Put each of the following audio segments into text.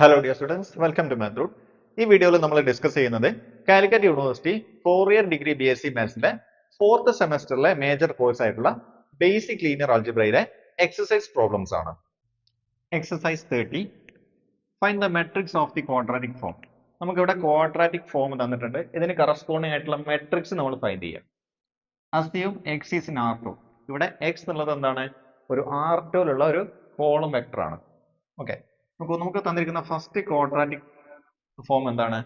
Hello dear students, welcome to Mathroot. ഈ വീഡിയോയിൽ നമ്മൾ ഡിസ്കസ് ചെയ്യുന്നത് Calicut University four year degree BSc മാത്സിന്റെ 4th സെമസ്റ്ററിലെ മേജർ കോഴ്സ് ആയിട്ടുള്ള ബേസിക് ലീനിയർ ആൾജിബ്രയിലെ എക്സസൈസ് പ്രോബ്ലംസ് ആണ്. Exercise 30, find the matrix of the quadratic form. നമുക്കിവിടെ ക്വാഡ്രാറ്റിക് ഫോം തന്നിട്ടുണ്ട്. ഇതിന് കറസ്പോണ്ടിങ് ആയിട്ടുള്ള മെട്രിക്സ് നമ്മൾ ഫൈൻഡ് ചെയ്യാം. Assume x is in R2. ഇവിടെ x എന്നുള്ളത് എന്താണ്? ഒരു R2ലുള്ള ഒരു കോളം വെക്ടർ ആണ്. ഓക്കെ, നമുക്ക് തന്നിരിക്കുന്ന ഫസ്റ്റ് ക്വാഡ്രാറ്റിക് ഫോം എന്താണ്?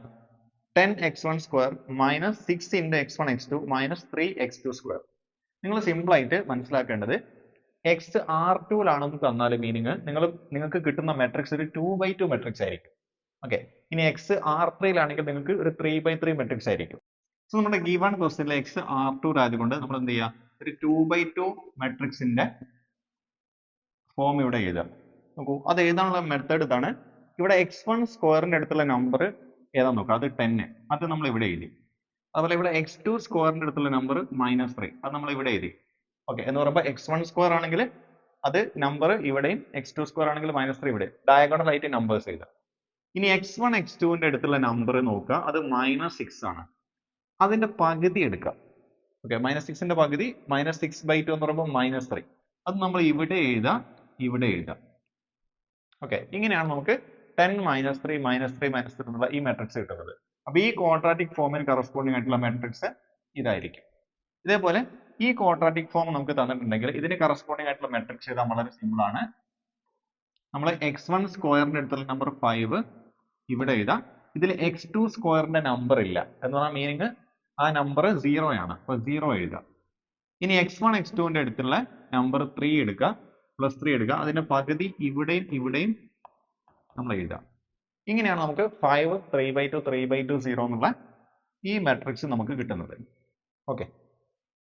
10x1 square minus 6 into x1 x2 minus 3x2 square. നിങ്ങൾ സിമ്പിൾ ആയിട്ട് മനസ്സിലാക്കേണ്ടത് എക്സ് R2ലാണെന്ന് തന്നാൽ മീനിങ് നിങ്ങൾക്ക് കിട്ടുന്ന മെട്രിക്സ് ഒരു 2/2 മെട്രിക്സ് ആയിരിക്കും. ഓക്കെ, ഇനി എക്സ് R3ലാണെങ്കിൽ നിങ്ങൾക്ക് ഒരു 3/3 മെട്രിക്സ് ആയിരിക്കും. സോ നമ്മുടെ ഗിവൺ ക്വസ്റ്റ്യനിലെ എക്സ് R2 ആയതുകൊണ്ട് നമ്മൾ എന്ത് ചെയ്യുക? ഒരു 2/2 മെട്രിക്സിന്റെ ഫോം ഇവിടെ എഴുതാം. നോക്കൂ, അത് എഴുതാനുള്ള മെത്തേഡ് ഇതാണ്. ഇവിടെ x1 സ്ക്വയറിന്റെ അടുത്തുള്ള നമ്പർ ഏതാന്ന് നോക്കാം. അത് 10, അത് നമ്മൾ ഇവിടെ എഴുതി. അതുപോലെ ഇവിടെ x2 സ്ക്വയറിന്റെ അടുത്തുള്ള നമ്പർ -3, അത് നമ്മൾ ഇവിടെ എഴുതി. ഓക്കെ, എന്ന് പറയുമ്പോൾ x1 സ്ക്വയർ ആണെങ്കിൽ അത് നമ്പർ ഇവിടെയും, x2 സ്ക്വയർ ആണെങ്കിൽ -3 ഇവിടെ. ഡയഗണൽ ആയിട്ട് നമ്പേഴ്സ് എഴുതാം. ഇനി x1 x2ന്റെ അടുത്തുള്ള നമ്പർ നോക്കുക, അത് -6 ആണ്. അതിന്റെ പകുതി എടുക്കാം. ഓക്കെ, -6ന്റെ പകുതി -6/2 എന്ന് പറയുമ്പോൾ -3. അത് നമ്മൾ ഇവിടെ എഴുതാം, ഇവിടെ എഴുതാം. ഓക്കെ, ഇങ്ങനെയാണ് നമുക്ക് 10 -3 -3 -3 എന്നുള്ള ഈ മെട്രിക്സ് കിട്ടുന്നത്. അപ്പൊ ഈ ക്വാഡ്രാറ്റിക് ഫോമിന് കറസ്പോണ്ടിങ് ആയിട്ടുള്ള മെട്രിക്സ് ഇതായിരിക്കും. ഇതേപോലെ ഈ ക്വാഡ്രാറ്റിക് ഫോം നമുക്ക് തന്നിട്ടുണ്ടെങ്കിൽ ഇതിന് കറസ്പോണ്ടിങ് ആയിട്ടുള്ള മെട്രിക്സ് എഴുതാൻ വളരെ സിമ്പിൾ ആണ്. നമ്മൾ x1 സ്ക്വയറിന്റെ അടുത്തുള്ള നമ്പർ 5 ഇവിടെ എഴുതാം. ഇതിൽ x2 സ്ക്വയറിന്റെ നമ്പർ ഇല്ല എന്ന് പറഞ്ഞാൽ മീനിങ് ആ നമ്പർ 0 ആണ്. അപ്പൊ 0 എഴുതാം. ഇനി x1 x2ന്റെ അടുത്തുള്ള നമ്പർ 3 എടുക്കുക, +3 എടുക്കുക. അതിന്റെ പകുതി ഇവിടെയും ഇവിടെയും നമ്മൾ എഴുതാം. ഇങ്ങനെയാണ് നമുക്ക് 5 3/2 3/2 0 എന്നുള്ള ഈ മെട്രിക്സ് നമുക്ക് കിട്ടുന്നത്. ഓക്കെ,